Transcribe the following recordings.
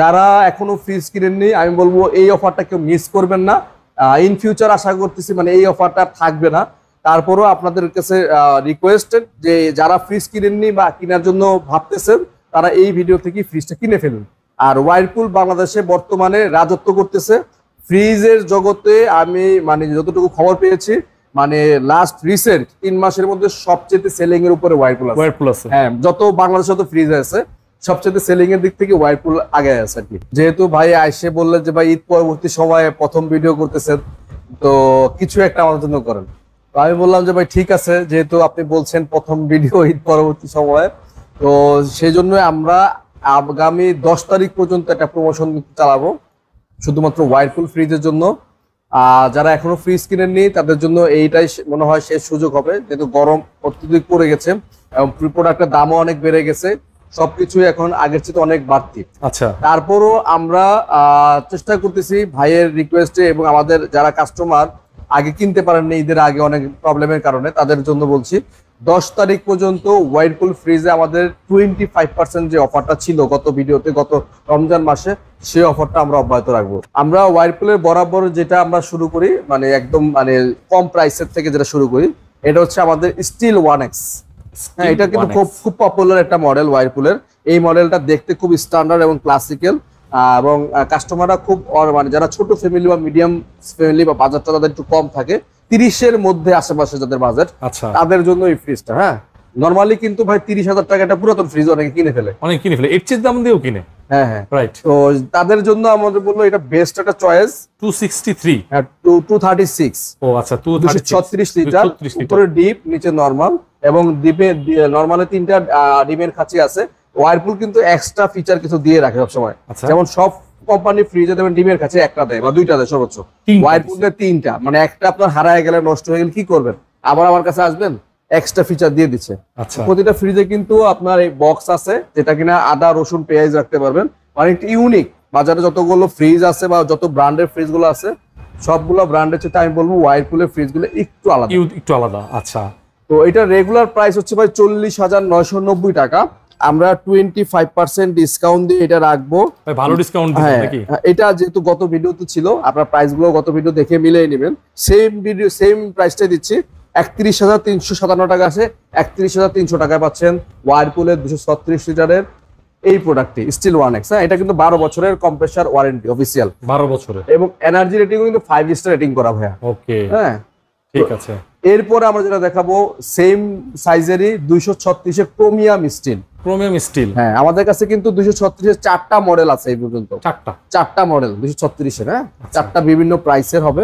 যারা এখনো ফ্রিজ কিনেননি আমি বলবো এই অফারটা কেউ মিস করবেন না। ইন ফিউচার আশা করতেছি মানে এই অফারটা থাকবে না। তারপরেও আপনাদের কাছে রিকোয়েস্টেড যে যারা ফ্রিজ কিনেননি বা কেনার জন্য ভাবতেছেন তারা এই ভিডিও থেকে ফ্রিজটা কিনে ফেলুন। আর ওয়ারপুল বাংলাদেশে বর্তমানে রাজত্ব করতেছে ফ্রিজের জগতে। আমি মানে যতটুকু খবর পেয়েছি মানে লাস্ট রিসেন্ট 3 মাসের মধ্যে সবচেয়ে সেলিং এর উপরে ওয়ারপুল আছে। হ্যাঁ, যত বাংলাদেশে যত ফ্রিজ আছে সবচেয়ে সেলিং এর দিক থেকে ওয়ারপুল আগে আছে আর কি। যেহেতু ভাই আইসে বললেন যে ভাই ঈদ পরবর্তী সময়ে প্রথম ভিডিও করতেছেন, তো কিছু একটা আমাদের জন্য করেন। তো আমি বললাম যে ভাই ঠিক আছে, যেহেতু আপনি বলছেন প্রথম ভিডিও ঈদ পরবর্তী সময়ে, তো সেই জন্য আমরা আগামী 10 তারিখ পর্যন্ত একটা প্রমোশন চালাবো শুধুমাত্র ওয়ারপুল ফ্রিজের জন্য। যারা এখনো ফ্রিজ কিনেননি তাদের জন্য এইটাই মনে হয় শেষ সুযোগ হবে, যেহেতু গরম অত্যধিক পড়ে গেছে এবং প্রোডাক্টের দামও অনেক বেড়ে গেছে, সবকিছুই এখন আগের চেয়ে অনেক বাড়তি। আচ্ছা, তারপরও আমরা চেষ্টা করতেছি ভাইয়ের রিকোয়েস্টে এবং আমাদের যারা কাস্টমার আগে কিনতে পারেননি ঈদের আগে অনেক প্রবলেমের কারণে, তাদের জন্য বলছি 10 তারিখ পর্যন্ত ওয়ারপুল ফ্রিজে আমাদের 25% যে অফারটা ছিল গত ভিডিওতে গত রমজান মাসে, সেই অফারটা আমরা অব্যাহত রাখবো। আমরা ওয়ারপুলের বরাবর যেটা আমরা শুরু করি মানে একদম মানে কম প্রাইসের থেকে যেটা শুরু করি, এটা হচ্ছে আমাদের স্টিল 1X। হ্যাঁ, এটা কিন্তু খুব পপুলার একটা মডেল ওয়ারপুলের। এই মডেলটা দেখতে খুব স্ট্যান্ডার্ড এবং ক্লাসিক্যাল, এবং কাস্টমাররা খুব মানে যারা ছোট ফ্যামিলি বা মিডিয়াম ফ্যামিলি বা বাজারটা তাদের একটু কম থাকে 30-এর মধ্যে আশেপাশে যাদের বাজেট, তাদের জন্য এই ফ্রিজটা। হ্যাঁ, নরমালি কিন্তু ভাই 30,000 টাকা একটা পুরাতন ফ্রিজ অনেকে কিনে ফেলে, এর চেয়ে দাম দিয়েও কিনে। হ্যাঁ হ্যাঁ, রাইট। তো তাদের জন্য আমাদের বললো এটা বেস্ট একটা চয়েস। 263 হ্যাঁ 236। ও আচ্ছা, 236 লিটার, উপরে ডিপ নিচে নরমাল, এবং ডিপে নরমালে 3টা ডিমের খাঁচি আছে। ওয়ারপুল কিন্তু এক্সট্রা ফিচার কিছু দিয়ে রাখে সবসময়, যেমন সব কোম্পানি ফ্রিজে দেবেন ডিমের কাছে একটা দেয় বা 2টা দেয় সর্বোচ্চ, ওয়ারপুলে 3টা। মানে একটা আপনার হারায় গেলে নষ্ট হয়ে গেলে কি করবেন, আবার আমার কাছে আসবেন, এক্সট্রা ফিচার দিয়ে দিচ্ছে। প্রতিটা ফ্রিজে কিন্তু আপনার এই বক্স আছে যেটা কিনা আদা রসুন পেঁয়াজ রাখতে পারবেন, অনেকটা ইউনিক। বাজারে যতগুলো ফ্রিজ আছে বা যত ব্র্যান্ডের ফ্রিজ গুলো আছে সবগুলো ব্র্যান্ডের চেয়ে আমি বলবো ওয়ারপুলের ফ্রিজ গুলো একটু আলাদা। আচ্ছা, তো এটা রেগুলার প্রাইস হচ্ছে ভাই 40,990 টাকা। আমরা 25% ডিসকাউন্ট দিয়ে এটা রাখবো। ভালো ডিসকাউন্ট দিবেন নাকি? এটা যেহেতু গত ভিডিওতে ছিল, আপনার প্রাইস গুলো গত ভিডিও দেখে মিলিয়ে নেবেন। সেম প্রাইসটাই দিচ্ছি। 31,357 টাকা আছে, 31,300 টাকায় পাচ্ছেন ওয়ারপুলের 236 লিটারের এই প্রোডাক্টটি স্টিল 1X। হ্যাঁ, এটা কিন্তু 12 বছরের কম্প্রেসার ওয়ারেন্টি অফিসিয়াল, 12 বছরের, এবং এনার্জি রেটিং কিন্তু 5 স্টার রেটিং করা ভাইয়া। ওকে, হ্যাঁ ঠিক আছে। এরপর আমরা যেটা দেখাবো সেম সাইজেরই 236 ক্রোমিয়াম স্টিল। হ্যাঁ, আমাদের কাছে কিন্তু 236 4টা মডেল আছে এই পর্যন্ত, 4টা মডেল 236 এর। হ্যাঁ, 4টা বিভিন্ন প্রাইসের হবে।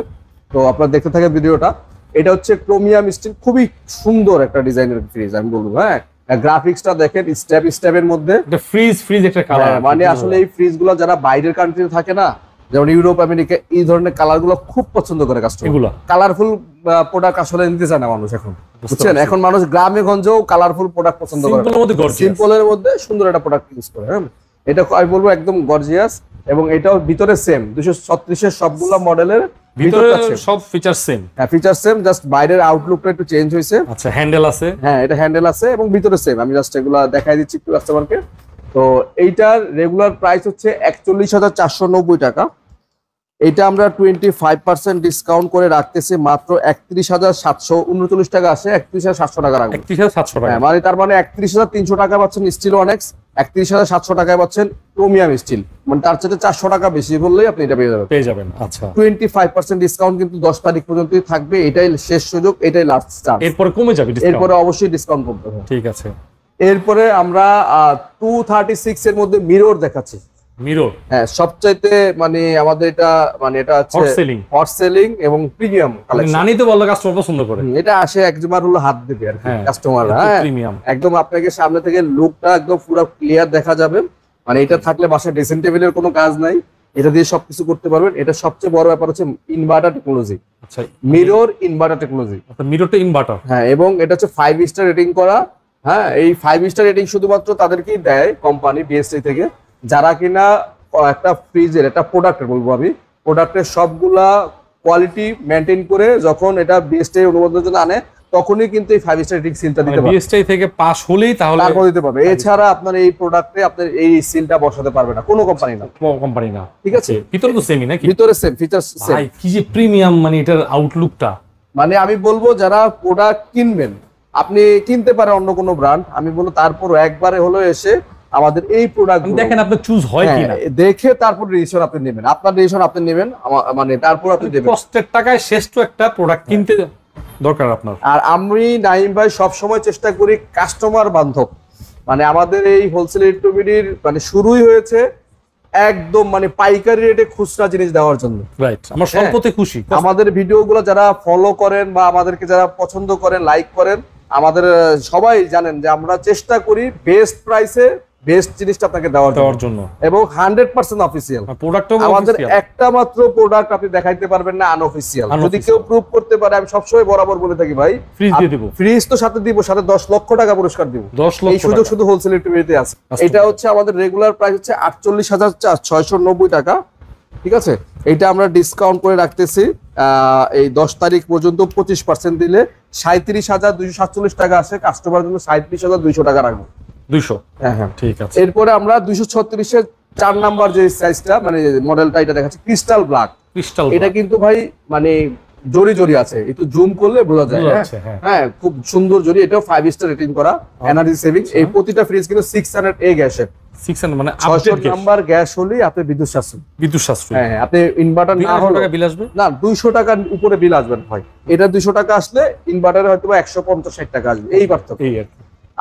তো আপনারা দেখতে থাকেন ভিডিওটা। এটা হচ্ছে ক্রোমিয়াম স্টিল, খুবই সুন্দর একটা ডিজাইনের ফ্রিজ আমি বলবো। হ্যাঁ, গ্রাফিক্সটা দেখেন, স্টেপের মধ্যে এটা ফ্রিজ একটা কালার, মানে আসলে এই ফ্রিজগুলো যারা বাইরের কান্ট্রিতে থাকে না, যেমন ইউরোপ আমেরিকা, এই ধরনের কালার গুলো খুব পছন্দ করে কাস্টমার। কালারফুল প্রোডাক্ট আসলে নিতে চায় না মানুষ এখন, বুঝছেন? এখন মানুষ গ্রামে গঞ্জেও কালারফুল প্রোডাক্ট পছন্দ করে, সিম্পলের মধ্যে সুন্দর একটা প্রোডাক্ট ইউজ করে। হ্যাঁ, এটা আমি বলবো একদম গর্জিয়াস, এবং এটাও ভিতরে সেম 236 এর সবগুলো মডেলের ভিতরে সব ফিচার সেম। হ্যাঁ, ফিচার সেম, জাস্ট বাইরের আউটলুকটা একটু চেঞ্জ হয়েছে। আচ্ছা, হ্যান্ডেল আছে। হ্যাঁ, এটা হ্যান্ডেল আছে এবং ভিতরে সেম। আমি জাস্ট এগুলা দেখাই দিচ্ছি একটু কাস্টমারকে। তো এইটার রেগুলার প্রাইস হচ্ছে 41,490 টাকা। এটা আমরা 25% ডিসকাউন্ট করে রাখতেছি মাত্র 31,739 টাকা আছে, 31,700 টাকা রাখবো। 31,700 টাকা, মানে তার মানে 31,300 টাকা পাচ্ছেন স্টিল 1X, 31,700 টাকায় পাচ্ছেন ক্রোমিয়াম স্টিল। মানে তার চেয়ে 400 টাকা বেশি বললেই আপনি এটা পেয়ে যাবেন। আচ্ছা, 25% ডিসকাউন্ট কিন্তু 10 তারিখ পর্যন্তই থাকবে। এটাই শেষ সুযোগ, এটাই লাস্ট চান্স। এরপরে কমে যাবে, এরপরে অবশ্যই ডিসকাউন্ট কমতে হবে। ঠিক আছে। এরপরে আমরা 236 এর মধ্যে মিরর দেখাচ্ছি। মিরর, হ্যাঁ, সবচাইতে মানে আমাদের এটা মানে এটা হচ্ছে হট সেলিং এবং প্রিমিয়াম কালেকশন। নানি তো বললো কাস্টমার পছন্দ করে, এটা আসে একবার হলো হাত দেবে আর কি কাস্টমাররা। হ্যাঁ, প্রিমিয়াম একদম, আপনাকে সামনে থেকে লুকটা একদম পুরো ক্লিয়ার দেখা যাবে। মানে এটা থাকলে বাসায় ড্রেসিং টেবিলের কোনো কাজ নাই, এটা দিয়ে সবকিছু করতে পারবেন। এটা সবচেয়ে বড় ব্যাপার হচ্ছে ইনভার্টার টেকনোলজি। আচ্ছা, মিরর ইনভার্টার টেকনোলজি। আচ্ছা, মিররটা ইনভার্টার। হ্যাঁ, এবং এটা হচ্ছে 5 স্টার রেটিং করা। হ্যাঁ, এই 5 স্টার রেটিং শুধুমাত্র তাদেরকেই দেয় কোম্পানি বিএসসি থেকে, যারা কিনা একটা ফ্রিজের একটা প্রোডাক্টের বলবো আমি, প্রোডাক্টের সবগুলা কোয়ালিটি মেনটেন করে যখন এটা বিএসসি অনুমোদনের জন্য আনে, তখনই কিন্তু এই 5 স্টার রেটিং সিলটা দিতে পারবে। বিএসটিআই থেকে পাস হলেই তাহলে তারপর দিতে পারবে। এছাড়া আপনার এই প্রোডাক্টে আপনার এই সিলটা বসাতে পারবে না কোনো কোম্পানি না, কোম্পানি না। ঠিক আছে, ভিতরে তো সেমই নাকি? ভিতরে সেম, ফিচার সেম। ভাই কি যে প্রিমিয়াম, মানে এটার আউটলুকটা, মানে আমি বলবো যারা প্রোডাক্ট কিনবেন, আপনি কিনতে পারেন অন্য কোনো ব্র্যান্ড, আমি বলবো তারপর একবারে হলো এসে আমাদের এই প্রোডাক্ট দেখেন আপনার চুজ হয় কিনা, দেখে তারপর ডিসিশন আপনি নেবেন, আপনার ডিসিশন আপনি নেবেন, মানে তারপর আপনি দেবেন। কষ্টের টাকায় শ্রেষ্ঠ একটা প্রোডাক্ট কিনতে দরকার আপনার। আর আমি নাইম ভাই সব সময় চেষ্টা করি কাস্টমার বান্ধব, মানে আমাদের এই হোলসেল ইলেকট্রনিক্সের মানে শুরুই হয়েছে একদম মানে পাইকারি রেটে খুচরা জিনিস দেওয়ার জন্য। রাইট, আমরা সবতে খুশি। আমাদের ভিডিওগুলো যারা ফলো করেন বা আমাদেরকে যারা পছন্দ করেন, লাইক করেন, আমাদের সবাই জানেন যে আমরা চেষ্টা করি বেস্ট প্রাইসে বেস্ট জিনিসটা আপনাকে দেওয়ার জন্য, এবং 100% অফিসিয়াল। আমাদের একটা মাত্র প্রোডাক্ট আপনি দেখাইতে পারবেন না আনঅফিসিয়াল। যদি কেউ প্রুভ করতে পারে, আমি সবসময় বরাবর বলে থাকি ভাই, ফ্রিজ দিয়ে দেব, ফ্রিজ তো সাথে দিব, সাথে 10 লক্ষ টাকা পুরস্কার দিব। 10 লক্ষ এই সুযোগ শুধু হোলসেল ইলেকট্রিসিটিতে আছে। এটা হচ্ছে আমাদের রেগুলার প্রাইস হচ্ছে 48,690 টাকা, ঠিক আছে। এটা আমরা ডিসকাউন্ট করে রাখতেছি এই 10 তারিখ পর্যন্ত 25% দিলে 37,247 টাকা আসে, কাস্টমারের জন্য 37,200 টাকা রাখবো। 200, হ্যাঁ ঠিক আছে। এরপরে আমরা 236 এর 4 নাম্বার যে সাইজটা মানে মডেলটা এটা দেখাচ্ছি ক্রিস্টাল ব্ল্যাক। এটা কিন্তু ভাই মানে জরি জরি আছে, একটু জুম করলে বোঝা যায়। হ্যাঁ, খুব সুন্দর জরি। এটাও 5 স্টার রেটিং করা, এনার্জি সেভিং। এই প্রতিটা ফ্রিজ কিন্তু 600A গ্যাসের, 600 মানে 600 নাম্বার গ্যাস হলেই আপনি বিদ্যুৎ সাশ্রয়। হ্যাঁ, আপনি ইনভার্টার না হলে টাকা বিল আসবে না, 200 টাকার উপরে বিল আসবে ভাই। এটা 200 টাকা আসলে ইনভার্টারে হয়তো 150-60 টাকা আসবে, এই পার্থক্য।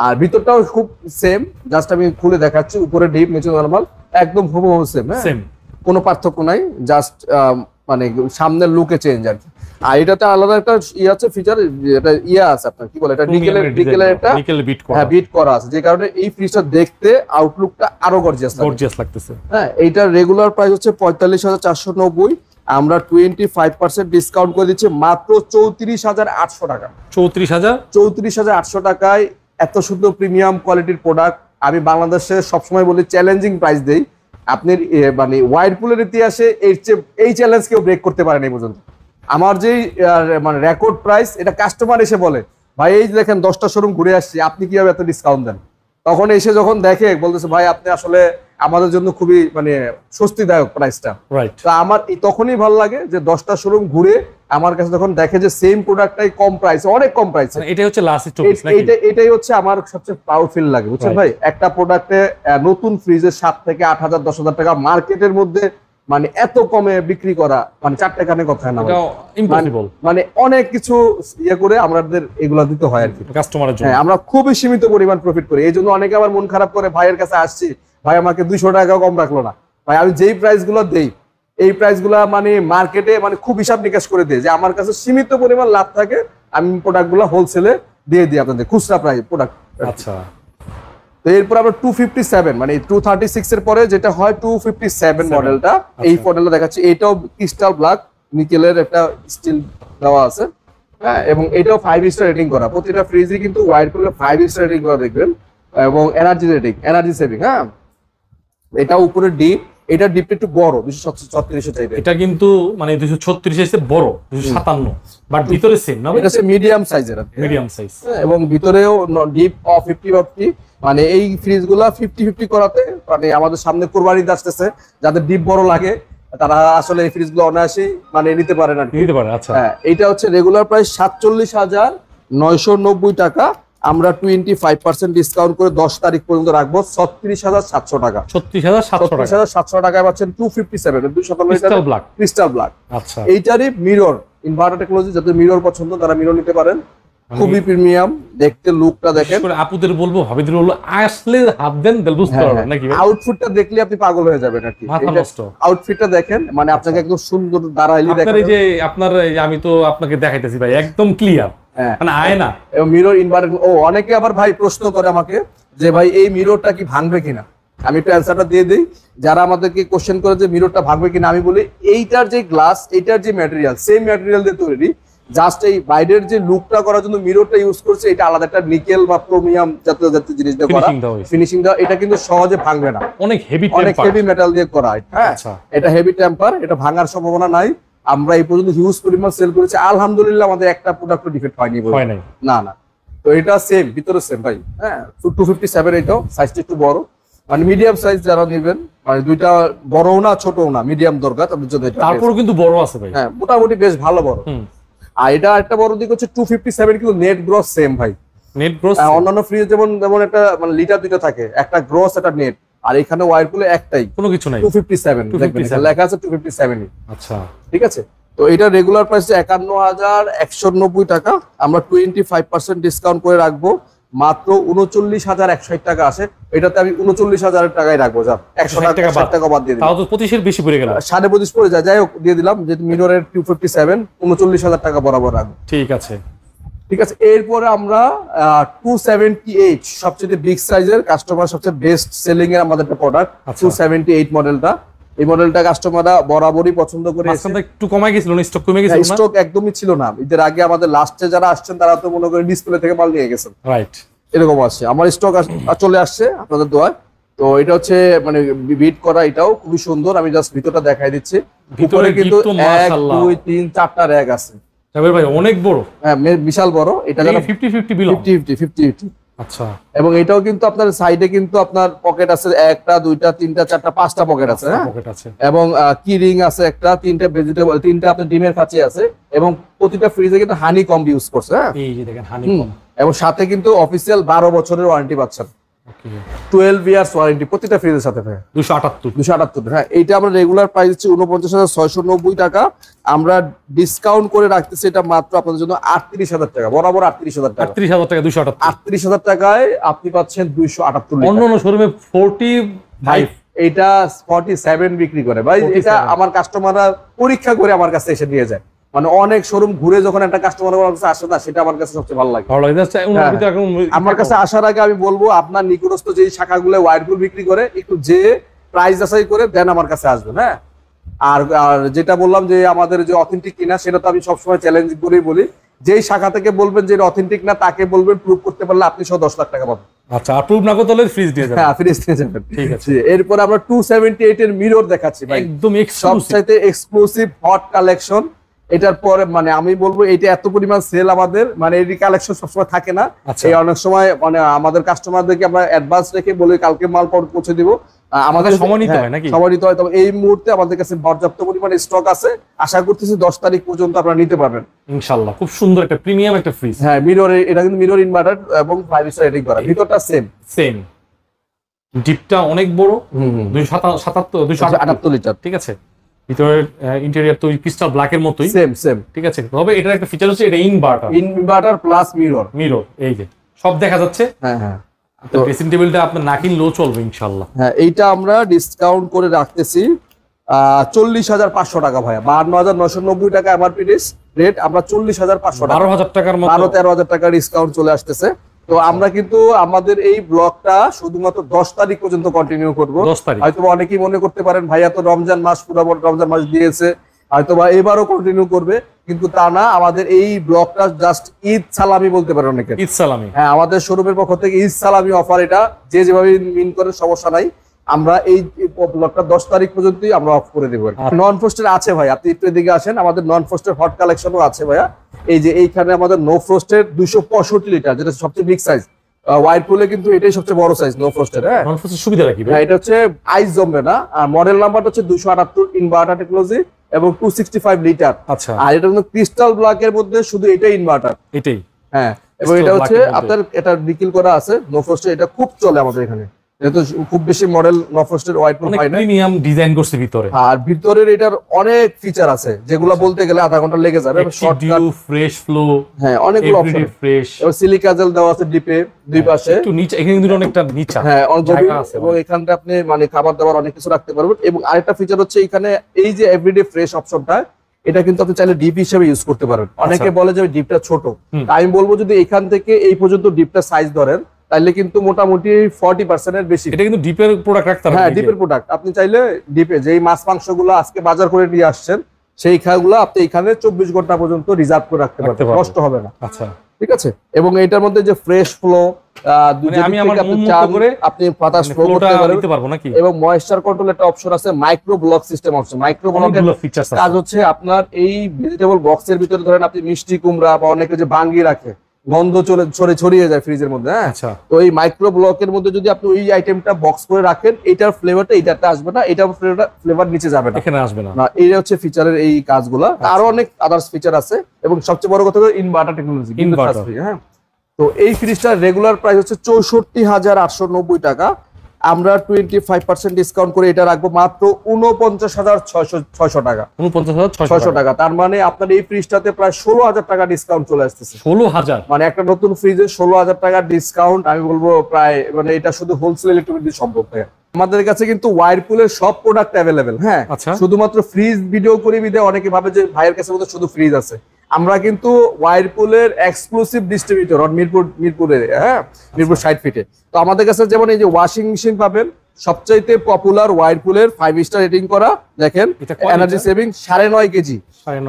আর ভিতরটাও খুব সেম, জাস্ট আমি খুলে দেখাচ্ছি, উপরে ডিপ, নিচে নরমাল, একদম হুবহু সেম। হ্যাঁ, কোনো পার্থক্য নাই, জাস্ট মানে সামনের লুকে চেঞ্জ আর কি। আর এটাতে আলাদা একটা ইয়ে আছে, ফিচার, এটা ইয়ে আছে আপনার কি বলে, এটা নিকেলের একটা বিট করা আছে, যে কারণে এই ফ্রিজটা দেখতে আউটলুকটা আরো গর্জিয়াস লাগতেছে। হ্যাঁ, এইটার রেগুলার প্রাইস হচ্ছে 45,490, আমরা 25% ডিসকাউন্ট করে দিচ্ছি মাত্র 34,800 টাকা। 34,800 টাকায় এত সুন্দর প্রিমিয়াম কোয়ালিটির প্রোডাক্ট। আমি বাংলাদেশে সবসময় বলি চ্যালেঞ্জিং প্রাইস দেই। আপনি মানে ওয়াইরপুলের ইতিহাসে এই চ্যালেঞ্জ কেউ ব্রেক করতে পারেনি এই পর্যন্ত। আমার যেই মানে রেকর্ড প্রাইস, এটা কাস্টমার এসে বলে, ভাই এই দেখেন 10টা শোরুম ঘুরে আসছি, আপনি কিভাবে এত ডিসকাউন্ট দেন? তখন এসে যখন দেখে বলতেছে, ভাই আপনি আসলে আমাদের জন্য খুবই মানে স্বস্তিদায়ক প্রাইসটা। তো আমার তখনই ভালো লাগে যে 10টা শোরুম ঘুরে আমার কাছে যখন দেখে যে সেম প্রোডাক্টটাই কম প্রাইসে, অনেক কম প্রাইসে। এটাই হচ্ছে লাস্ট চয়েস নাকি? এটাই হচ্ছে আমার সবচেয়ে প্রাউড ফিল লাগে, বুঝছেন ভাই। একটা প্রোডাক্টে নতুন ফ্রিজের 7 থেকে 8,000 10,000 টাকা মার্কেটের মধ্যে মানে এত কমে বিক্রি করা, মানে 4 টাকার কথা না, মানে অনেক কিছু ইয়ে করে আমাদের এগুলা দিতে হয় আর কি কাস্টমারের জন্য। হ্যাঁ, আমরা খুবই সীমিত পরিমাণ প্রফিট করি। এই জন্য অনেকে আবার মন খারাপ করে, ভাইয়ের কাছে আসছি, ভাই আমাকে 200 টাকা কম রাখলো না। ভাই আমি যেই প্রাইস গুলো দেই, এই প্রাইস গুলা মানে মার্কেটে মানে খুব হিসাব নিকাশ করে দেয়, যে আমার কাছে সীমিত পরিমাণ লাভ থাকে, আমি প্রোডাক্ট গুলা হোলসেলে দিয়ে দিই আপনাদের, খুচরা প্রাইস প্রোডাক্ট। আচ্ছা, তো এরপর আমরা 257 মানে 236 এর পরে যেটা হয় 257 মডেলটা, এই মডেলটা দেখাচ্ছি। এটাও ক্রিস্টাল ব্ল্যাক, নিকেলের একটা স্টিল দেওয়া আছে। হ্যাঁ, এবং এটাও 5 স্টার রেটিং করা। প্রতিটা ফ্রিজই কিন্তু ওয়াইরপুলে 5 স্টার রেটিং করা দেখবেন, এবং এনার্জি রেটিং, এনার্জি সেভিং। হ্যাঁ, এটা উপরে ডিপ, এটা ডিপটা একটু বড়, 236 চাইবে। এটা কিন্তু মানে 236 এর বড়, 257, বাট ভিতরে সেম না, এটা মিডিয়াম সাইজের, মিডিয়াম সাইজ, এবং ভিতরেও ডিপ 50 মানে এই ফ্রিজগুলা 50-50 করাতে মানে আমাদের সামনে কুরবানি আসতেছে, যাদের ডিপ বড় লাগে তারা আসলে এই ফ্রিজগুলো অনায়াসেই মানে নিতে পারে না, নিতে পারে। আচ্ছা, হ্যাঁ, এটা হচ্ছে রেগুলার প্রাইস 47,990 টাকা, আমরা 25% ডিসকাউন্ট করে 10 তারিখ পর্যন্ত রাখবো 36,700 টাকা। 36,700 টাকায় পাচ্ছেন 257 ক্রিস্টাল ব্ল্যাক। আচ্ছা, এইটারই মিরর ইনভার্টার টেকনোলজি, যাদের মিরর পছন্দ তারা মিরর নিতে পারেন, খুবই প্রিমিয়াম দেখতে, লুকটা দেখেন। আপুদের বলবো, ভাবিদের বলবো, আসলে হাত দেন দেল বুঝতে পারবেন নাকি? আউটফিটটা দেখলে আপনি পাগল হয়ে যাবেন আর কি। আউটফিটটা দেখেন, মানে আপনাকে একদম সুন্দর দাঁড়াইলি দেখেন। আপনার এই যে আপনার, আমি তো আপনাকে দেখাইতেছি ভাই, একদম ক্লিয়ার, মানে আয়না এবং মিরর ইনভার্টার। ও, অনেকে আবার ভাই প্রশ্ন করে আমাকে যে ভাই এই মিররটা কি ভাঙবে কিনা, আমি একটু অ্যান্সারটা দিয়ে দিই। যারা আমাদেরকে কোশ্চেন করে যে মিররটা ভাঙবে কিনা, আমি বলি এইটার যে গ্লাস, এইটার যে ম্যাটেরিয়াল, সেম ম্যাটেরিয়াল দিয়ে তৈরি, জাস্ট এই বাইরের যে লুকটা করার জন্য মিররটা ইউজ করছে, এটা আলাদা একটা নিকেল বা ক্রোমিয়াম জাতীয় জিনিস দিয়ে করা, ফিনিশিং দেওয়া। এটা কিন্তু সহজে ভাঙবে না, অনেক হেভি মেটাল দিয়ে করা। হ্যাঁ, এটা হেভি টেম্পার, এটা ভাঙার সম্ভাবনা নাই। আমরা এই পর্যন্ত হিউজ পরিমাণ সেল করেছি, আলহামদুলিল্লাহ আমাদের একটা প্রোডাক্ট ডিফেক্ট হয়নি। হয় নাই? না না। তো এটা সেম, ভিতরে সেম ভাই। হ্যাঁ 257, এটাও সাইজটা একটু বড়, মানে মিডিয়াম সাইজ যারা নেবেন, মানে দুইটা বড়ও না ছোটও না, মিডিয়াম দরকার তাদের জন্য। তারপর কিন্তু বড় আছে ভাই। হ্যাঁ মোটামুটি বেশ ভালো বড়। আর এটা একটা বড় দিক হচ্ছে 257, কিন্তু নেট গ্রস সেম ভাই। নেট গ্রস অন্যান্য ফ্রিজ যেমন যেমন একটা মানে লিটার দুটো থাকে, একটা গ্রস একটা নেট, আর এখানে ওয়ারপুলে একটাই, কোনো কিছু নাই। 257 লেখা আছে 257। আচ্ছা ঠিক আছে। তো এটা রেগুলার প্রাইস 51,190 টাকা, আমরা 25% ডিসকাউন্ট করে রাখবো, মাত্র 39,160 টাকা আসে। এটাতে আমি 39,000 টাকায় রাখবো, যা 100 টাকা বাদ দিয়ে দিলাম, তাও তো 25-এর বেশি পড়ে গেল। 25.5 পড়ে যায়, যাই হোক দিয়ে দিলাম, যেহেতু মিররের 257, 39,000 টাকা বরাবর রাখবো। ঠিক আছে। ঠিক আছে। এরপরে আমরা 278 সবচেয়ে বিগ সাইজের, কাস্টমার সবচেয়ে বেস্ট সেলিং এর আমাদের একটা প্রোডাক্ট 278 মডেলটা। এই মডেলটা কাস্টমাররা বরাবরই পছন্দ করে। একটু কমে গেছিল না, স্টক কমে গেছিল না? স্টক একদমই ছিল না ঈদের আগে। আমাদের লাস্টে যারা আসছেন তারা তো মনে করেন ডিসপ্লে থেকে মাল নিয়ে গেছেন, রাইট? এরকম আসছে। আমার স্টক চলে আসছে আপনাদের দোয়ায়। তো এটা হচ্ছে মানে বিট করা, এটাও খুবই সুন্দর। আমি জাস্ট ভিতরটা দেখাই দিচ্ছি। ভিতরে কিন্তু 1 2 3 4টা র‍্যাক আছে। জাবের ভাই অনেক বড়। হ্যাঁ বিশাল বড়। এটা 50-50 বিলো, 50-50। আচ্ছা। এবং এটাও কিন্তু আপনার সাইডে কিন্তু আপনার পকেট আছে, একটা দুইটা তিনটা চারটা পাঁচটা পকেট আছে। হ্যাঁ পকেট আছে। এবং কি রিং আছে একটা, তিনটা ভেজিটেবল, তিনটা আপনার ডিমের কাছে আছে। এবং প্রতিটা ফ্রিজে কিন্তু হানি কম্ব ইউজ করছে। হ্যাঁ এই যে দেখেন হানি কম্ব। এবং সাথে কিন্তু অফিসিয়াল 12 বছরের ওয়ারেন্টি পাচ্ছেন। ওকে 12 ইয়ার্স ওয়ারেন্টি প্রতিটা ফ্রিজের সাথে। 278। হ্যাঁ এইটা আমরা রেগুলার প্রাইস হচ্ছে 49,690 টাকা, আমরা ডিসকাউন্ট করে রাখতেছি এটা মাত্র আপনাদের জন্য 38,000 টাকা, বরাবর 38,000 টাকা। 38,000 টাকা 278। 38,000 টাকায় আপনি পাচ্ছেন 278 লিটার। অন্য শোরুমে 45, এইটা 47 বিক্রি করে ভাই। এটা আমার কাস্টমাররা পরীক্ষা করে আমার কাছে এসে নিয়ে যায়, মানে অনেক শোরুম ঘুরে যখন একটা কাস্টমার আমার কাছে আসে না, সেটা আমার কাছে সবচেয়ে ভালো লাগে। আমার কাছে আসার আগে আমি বলবো আপনার নিকটস্থ যে শাখাগুলো ওয়ারপুল বিক্রি করে একটু যে প্রাইস যাচাই করে দেন আমার কাছে আসবেন। হ্যাঁ আর যেটা বললাম যে আমাদের যে অথেন্টিক কিনা, সেটা তো আমি সবসময় চ্যালেঞ্জ করেই বলি, যেই শাখা থেকে বলবেন যে এটা অথেন্টিক না, তাকে বলবেন প্রুভ করতে পারলে আপনি সহ 10 লাখ টাকা পাবেন। আচ্ছা, আর প্রুভ না করতে হলে ফ্রিজ দিয়ে যাবেন। হ্যাঁ ফ্রিজ দিয়ে যাবেন। ঠিক আছে। এরপর আমরা 278 এর মিরর দেখাচ্ছি ভাই, একদম সবচাইতে এক্সক্লুসিভ হট কালেকশন। এটার পরে মানে আমি বলবো এটা এত পরিমাণ সেল আমাদের, মানে এই কালেকশন সবসময় থাকে না। এই অনেক সময় মানে আমাদের কাস্টমারদেরকে আমরা অ্যাডভান্স রেখে বলি কালকে মাল পৌঁছে দিব, আমাদের সময় নিতে হয় নাকি? সময় নিতে হয়। তবে এই মুহূর্তে আমাদের কাছে পর্যাপ্ত পরিমাণে স্টক আছে, আশা করতেছি 10 তারিখ পর্যন্ত আপনারা নিতে পারবেন ইনশাআল্লাহ। খুব সুন্দর একটা প্রিমিয়াম একটা ফ্রিজ। হ্যাঁ মিরর, এটা কিন্তু মিরর ইনভার্টার এবং 5 স্টার রেটিং করা, ভিতরটা সেম। ডিপটা অনেক বড়, 278 লিটার। ঠিক আছে। ভিতরের ইন্টেরিয়র তো ক্রিস্টাল ব্ল্যাক এর মতোই, সেম। ঠিক আছে। তবে এটার একটা ফিচার হচ্ছে এটা ইনভার্টার প্লাস মিরর। এই যে সব দেখা যাচ্ছে। হ্যাঁ তো ড্রেসিং টেবিলটা আপনার না কিনলেও চলবে ইনশাআল্লাহ। হ্যাঁ এইটা আমরা ডিসকাউন্ট করে রাখতেছি 40,500 টাকা ভাইয়া। 52,990 টাকা এমআরপি রেট, আমরা 40,500 টাকা, 12,000 টাকার মতো, 13,000 টাকা ডিসকাউন্ট চলে আসতেছে। তো আমরা কিন্তু আমাদের এই ব্লগটা শুধুমাত্র 10 তারিখ পর্যন্ত কন্টিনিউ করবো। হয়তো অনেকেই মনে করতে পারেন ভাইয়া তো রমজান মাস, পুরো রমজান মাস দিয়েছে, হয়তো বা এবারও কন্টিনিউ করবে, কিন্তু তা না। আমাদের এই ব্লগটা জাস্ট ঈদ সালামি বলতে পারে অনেকে, ঈদ সালামি। হ্যাঁ আমাদের শোরুমের পক্ষ থেকে ঈদ সালামি অফার, এটা যে যেভাবে মিন করে সমস্যা নাই। আমরা এই ব্লগটা 10 তারিখ পর্যন্তই আমরা অফ করে দেবো। নন ফ্রস্টের আছে ভাই, আপনি একটু এদিকে আসেন, আমাদের নন ফ্রস্টের হট কালেকশনও আছে ভাইয়া। এই যে এইখানে আমাদের নো ফ্রস্টের 265 লিটার, যেটা সবচেয়ে বিগ সাইজ। ওয়ারপুলে কিন্তু এটাই সবচেয়ে বড় সাইজ নো ফ্রস্টের। হ্যাঁ নন ফ্রস্টের সুবিধা কি ভাই? এটা হচ্ছে আইস জমবে না। আর মডেল নাম্বারটা হচ্ছে 278 ইনভার্টার টেকনোলজি এবং 265 লিটার। আচ্ছা। আর এটা কিন্তু ক্রিস্টাল ব্ল্যাক এর মধ্যে শুধু এটাই ইনভার্টার, এটাই। হ্যাঁ এবং এটা হচ্ছে আপনার এটা নিকেল করা আছে নো ফ্রস্টে, এটা খুব চলে আমাদের এখানে, যেহেতু খুব বেশি মডেল নফরস্টের ওয়াইডপুল পাই না, প্রিমিয়াম ডিজাইন করছে ভিতরে। আর ভিতরের এটার অনেক ফিচার আছে যেগুলো বলতে গেলে আধা ঘন্টা লেগে যাবে। শর্টকাট, ফ্রেশ ফ্লো, হ্যাঁ অনেকগুলো অপশন, ফ্রেশ এবং সিলিকা জেল দেওয়া আছে ডিপে দুই পাশে, একটু নিচে, এখানে কিন্তু অনেকটা নিচা, হ্যাঁ জায়গা আছে এবং এখানটা আপনি মানে খাবার দাবার অনেক কিছু রাখতে পারবেন। এবং আরেকটা ফিচার হচ্ছে এখানে এই যে এভরিডে ফ্রেশ অপশনটা, এটা কিন্তু আপনি চাইলে ডিপ হিসেবে ইউজ করতে পারেন। অনেকে বলে যে ডিপটা ছোট, আমি বলবো যদি এখান থেকে এই পর্যন্ত ডিপটা সাইজ ধরেন তাহলে কিন্তু মোটামুটি 40% এর বেশি। এটা কিন্তু ডিপের প্রোডাক্ট রাখতে হবে। হ্যাঁ ডিপের প্রোডাক্ট আপনি চাইলে ডিপে যেই মাছ মাংসগুলো আজকে বাজার করে নিয়ে আসছেন সেই খাগুলো আপনি এখানে 24 ঘন্টা পর্যন্ত রিজার্ভ করে রাখতে পারবেন, নষ্ট হবে না। আচ্ছা ঠিক আছে, এবং এটার মধ্যে যে ফ্রেশ ফ্লো আমি আমার মন মতো করে আপনি বাতাস ফ্লো করতে পারবো নাকি, এবং ময়েশ্চার কন্ট্রোল একটা অপশন আছে, micro block system option. Micro ব্লকের কাজ হচ্ছে আপনার এই ভেজিটেবল বক্সের ভিতরে ধরেন আপনি মিষ্টি কুমড়া বা অনেকে যে ভাঙিয়ে রাখে, গন্ধ ছড়িয়ে যায় ফ্রিজের মধ্যে, হ্যাঁ, তো এই মাইক্রো ব্লকের মধ্যে যদি আপনি ওই আইটেমটা বক্স করে রাখেন, এটার ফ্লেভারটা এটাতে আসবে না, এটার ফ্লেভার নিচে যাবে না, এখানে আসবে না। এই হচ্ছে ফিচারের এই কাজগুলো। আরো অনেক আদার্স ফিচার আছে, এবং সবচেয়ে বড় কথা হলো ইনভার্টার টেকনোলজি। হ্যাঁ, তো এই ফ্রিজটার রেগুলার প্রাইস হচ্ছে 64,890 টাকা। আমরা 25% ডিসকাউন্ট করে এটা রাখবো মাত্র 49,600 টাকা। 49,600 টাকা, তার মানে আপনার এই ফ্রিজটাতে প্রায় 16,000 টাকা ডিসকাউন্ট চলে আসতেছে। 16,000 মানে একটা নতুন ফ্রিজে 16,000 টাকা ডিসকাউন্ট, আমি বলবো প্রায়, মানে এটা শুধু হোলসেল ইলেকট্রনিক দিয়ে সম্ভব। আমাদের কাছে কিন্তু ওয়ারপুলের সব প্রোডাক্ট অ্যাভেলেবেল। হ্যাঁ, শুধুমাত্র ফ্রিজ ভিডিও করি বিধায় অনেকে ভাবে যে ভাইয়ের কাছে শুধু ফ্রিজ আছে। আমরা কিন্তু ওয়ারপুলের এক্সক্লুসিভ ডিস্ট্রিবিউটর মিরপুরে, হ্যাঁ, মিরপুর 60 ফিটে। তো আমাদের কাছে যেমন এই যে ওয়াশিং মেশিন পাবেন, সবচাইতে পপুলার ওয়ারপুলের 5 স্টার রেটিং করা, দেখেন এনার্জি সেভিং 9.5 কেজি।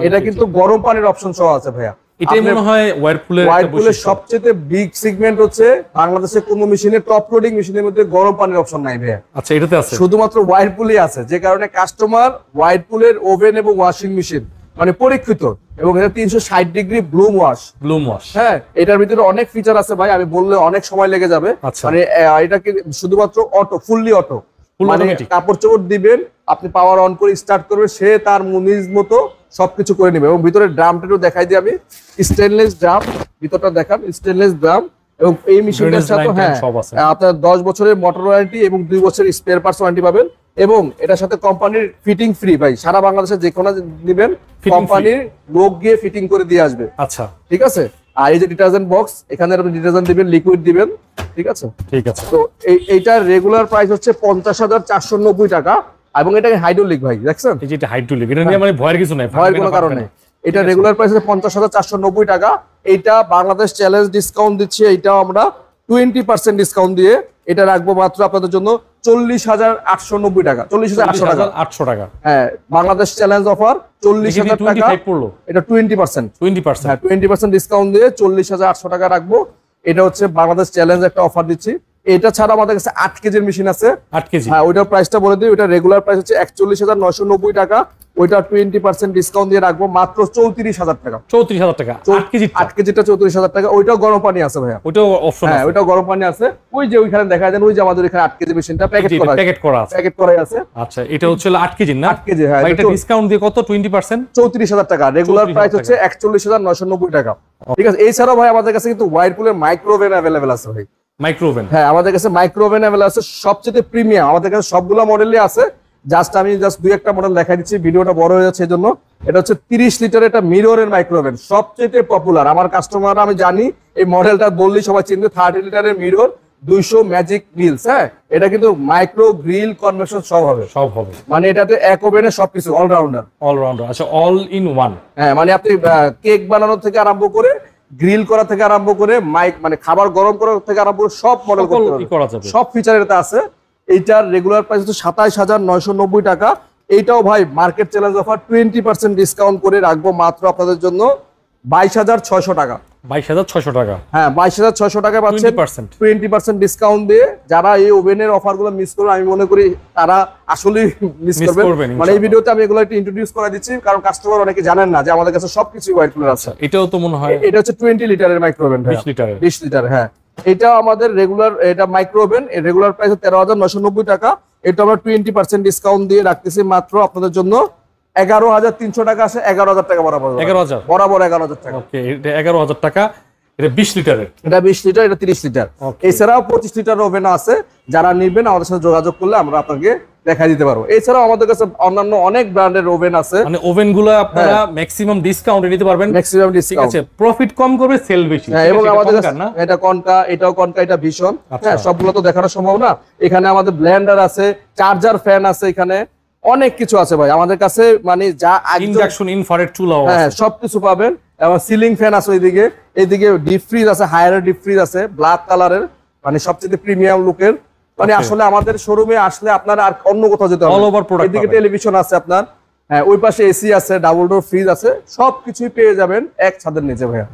এটা কিন্তু গরম পানির অপশন সহ আছে ভাইয়া। এটাই মনে হয় ওয়ারপুলের সবচেয়ে বিগ সেগমেন্ট হচ্ছে বাংলাদেশে কোনো মেশিনের, টপ লোডিং মেশিনের মধ্যে গরম পানির অপশন নাই ভাইয়া। আচ্ছা, এটাতে আছে, শুধুমাত্র ওয়ারপুলই আছে, যে কারণে কাস্টমার ওয়ারপুলের ওভেন এবং ওয়াশিং মেশিন মানে পরীক্ষিত, এবং এটা 360 ডিগ্রি ব্লুম ওয়াশ। হ্যাঁ, এটার ভিতরে অনেক ফিচার আছে ভাই, আমি বললে অনেক সময় লেগে যাবে। মানে এটা কি শুধুমাত্র অটো, ফুললি অটো, মানে কাপড় চোপড় দিবেন, আপনি পাওয়ার অন করে স্টার্ট করবে, সে তার নিজ মতো সবকিছু করে নেবে। এবং ভিতরে ড্রামটা একটু দেখাই দিই আমি, স্টেনলেস ড্রাম, ভিতরটা দেখান, স্টেনলেস ড্রাম। এবং এই মেশিনটার সাথে হ্যাঁ আপনার 10 বছরের মোটর ওয়ারেন্টি এবং 2 বছরের স্পেয়ার পার্টস ওয়ারেন্টি পাবেন, এবং এটার সাথে কোম্পানির ফিটিং ফ্রি ভাই। সারা বাংলাদেশে যে কোনো নেবেন, কোম্পানির লোক গিয়ে ফিটিং করে দিয়ে আসবে। আচ্ছা, ঠিক আছে। আর এই যে ডিটারজেন্ট বক্স, এখানে আপনি ডিটারজেন্ট দিবেন, লিকুইড দিবেন, ঠিক আছে। তো এইটার রেগুলার প্রাইস হচ্ছে 50,490 টাকা, এবং এটাকে হাইড্রোলিক ভাই, দেখছেন এই যে এটা হাইড্রোলিক, এটা নিয়ে মানে ভয়ের কিছু নাই, ভয়ের কোনো কারণ নেই। এটা রেগুলার প্রাইস হচ্ছে 50,490 টাকা। এটা বাংলাদেশ চ্যালেঞ্জ ডিসকাউন্ট দিচ্ছে, এটাও আমরা 20% ডিসকাউন্ট দিয়ে এটা রাখবো মাত্র আপনাদের জন্য 40,890 টাকা, 40,800 টাকা। হ্যাঁ, বাংলাদেশ চ্যালেঞ্জ অফার 40,000 টাকা, এটা 20%, হ্যাঁ 20% ডিসকাউন্ট দিয়ে 40,800 টাকা রাখবো। এটা হচ্ছে বাংলাদেশ চ্যালেঞ্জ একটা অফার দিচ্ছি। এটা ছাড়া আমাদের কাছে 8 কেজির মেশিন আছে, 8 কেজি। হ্যাঁ, ওইটার প্রাইসটা বলে দিই, ওইটা রেগুলার প্রাইস হচ্ছে 41,990 টাকা, ওইটা 20% ডিসকাউন্ট দিয়ে রাখবো মাত্র 34,000 টাকা। 34,000 টাকা 8 কেজিটা 34,000 টাকা। ওইটাও গরম পানি আছে ভাইয়া, ওইটাও অপশন আছে। হ্যাঁ, ওইটাও গরম পানি আছে। ওই যে ওইখানে দেখা যায়, ওই যে আমাদের এখানে 8 কেজি মেশিনটা প্যাকেট করা আছে। আচ্ছা, এটা হচ্ছে 8 কেজি না? 8 কেজি, হ্যাঁ। এটা ডিসকাউন্ট দিয়ে কত? 20%, 34,000 টাকা। রেগুলার প্রাইস হচ্ছে 41,990 টাকা। ঠিক আছে। এছাড়াও ভাই আমাদের কাছে কিন্তু ওয়ারপুলের মাইক্রোওভেন अवेलेबल আছে ভাই। মাইক্রোওভেন, হ্যাঁ, আমাদের কাছে মাইক্রোওভেন अवेलेबल আছে, সবচেয়ে প্রিমিয়াম। আমাদের কাছে সবগুলো মডেলই আছে, আমি দুই একটা মডেল দেখাই দিচ্ছি, ভিডিওটা বড় হয়ে যাচ্ছে এজন্য। এটা হচ্ছে 30 লিটারের একটা মিররের মাইক্রোওভেন, সবচেয়ে পপুলার। আমার কাস্টমাররা, আমি জানি এই মডেলটা বললেই সবাই চিনবে। 30 লিটারের মিরর, 200 ম্যাজিক গ্রিলস। হ্যাঁ, এটা কিন্তু মাইক্রো গ্রিল কনভেকশন সব হবে, মানে এটাতে এক ওভেনে সবকিছু অলরাউন্ডার। আচ্ছা, অল ইন ওয়ান। হ্যাঁ, মানে আপনি কেক বানানো থেকে আরম্ভ করে, গ্রিল করা থেকে আরম্ভ করে, মানে খাবার গরম করা থেকে আরম্ভ করে সব মডেল করতে হবে, সব ফিচার এটাতে আছে। এইটার রেগুলার প্রাইস হচ্ছে 27,990 টাকা। এইটাও ভাই মার্কেট চ্যালেঞ্জ অফার 20% ডিসকাউন্ট করে রাখবো মাত্র আপনাদের জন্য 22,600 টাকা। 22,600 টাকা, হ্যাঁ 22,600 টাকা পাচ্ছেন 20% ডিসকাউন্ট দিয়ে। যারা এই ওভেনের অফার গুলো মিস করবে, আমি মনে করি তারা আসলে মিস করবেন। মানে এই ভিডিওতে আমি এগুলো একটু ইন্ট্রোডিউস করে দিচ্ছি, কারণ কাস্টমার অনেকে জানেন না যে আমাদের কাছে সবকিছু ওয়ারপুলের আছে। এটাও তো মনে হয়, এটা হচ্ছে 20 লিটারের মাইক্রোওভেন, 20 লিটার, হ্যাঁ। এটা আমাদের রেগুলার, এটা মাইক্রোওভেন, এর রেগুলার প্রাইস 13,990 টাকা। এটা আমরা 20% ডিসকাউন্ট দিয়ে রাখতেছি মাত্র আপনাদের জন্য 11,300 টাকা। আছে 11,000 টাকা বরাবর, 11,000 টাকা। ওকে, এটা 11,000 টাকা। এটা 20 লিটারের, এটা 20 লিটার, এটা 30 লিটার। এছাড়াও 25 লিটার ওভেন আছে, যারা নিবেন আমাদের সাথে যোগাযোগ করলে আমরা আপনাকে দেখাই দিতে পারবো। এছাড়াও আমাদের কাছে অন্যান্য অনেক ব্র্যান্ডের ওভেন আছে, মানে ওভেনগুলো আপনারা ম্যাক্সিমাম ডিসকাউন্টে নিতে পারবেন, ম্যাক্সিমাম ডিসকাউন্ট, ঠিক আছে, প্রফিট কম করবে, সেল বেশি। হ্যাঁ, এবং আমাদের কাছে এটা কনকা, এটাও কনকা, এটা ভীষণ। হ্যাঁ, সবগুলো তো দেখানো সম্ভব না। এখানে আমাদের ব্লেন্ডার আছে, চার্জার ফ্যান আছে, এখানে অনেক কিছু আছে ভাই আমাদের কাছে, মানে যা ইন্ডাকশন ইনফ্রারেড চুলাও আছে, হ্যাঁ সবকিছু পাবেন। এবং সিলিং ফ্যান আছে ওইদিকে, এইদিকে ডিপ ফ্রিজ আছে, হায়ার ডিপ ফ্রিজ আছে, ব্ল্যাক কালারের, মানে সবচেয়ে প্রিমিয়াম লুকের। মানে আসলে আমাদের শোরুমে আসলে আপনার আর অন্য কোথাও যেতে হবে, অল ওভার প্রোডাক্ট। এদিকে টেলিভিশন আছে আপনার, হ্যাঁ ওই পাশে এসি আছে, ডাবল ডোর ফ্রিজ আছে, সবকিছুই পেয়ে যাবেন এক ছাদের নিচে ভাইয়া।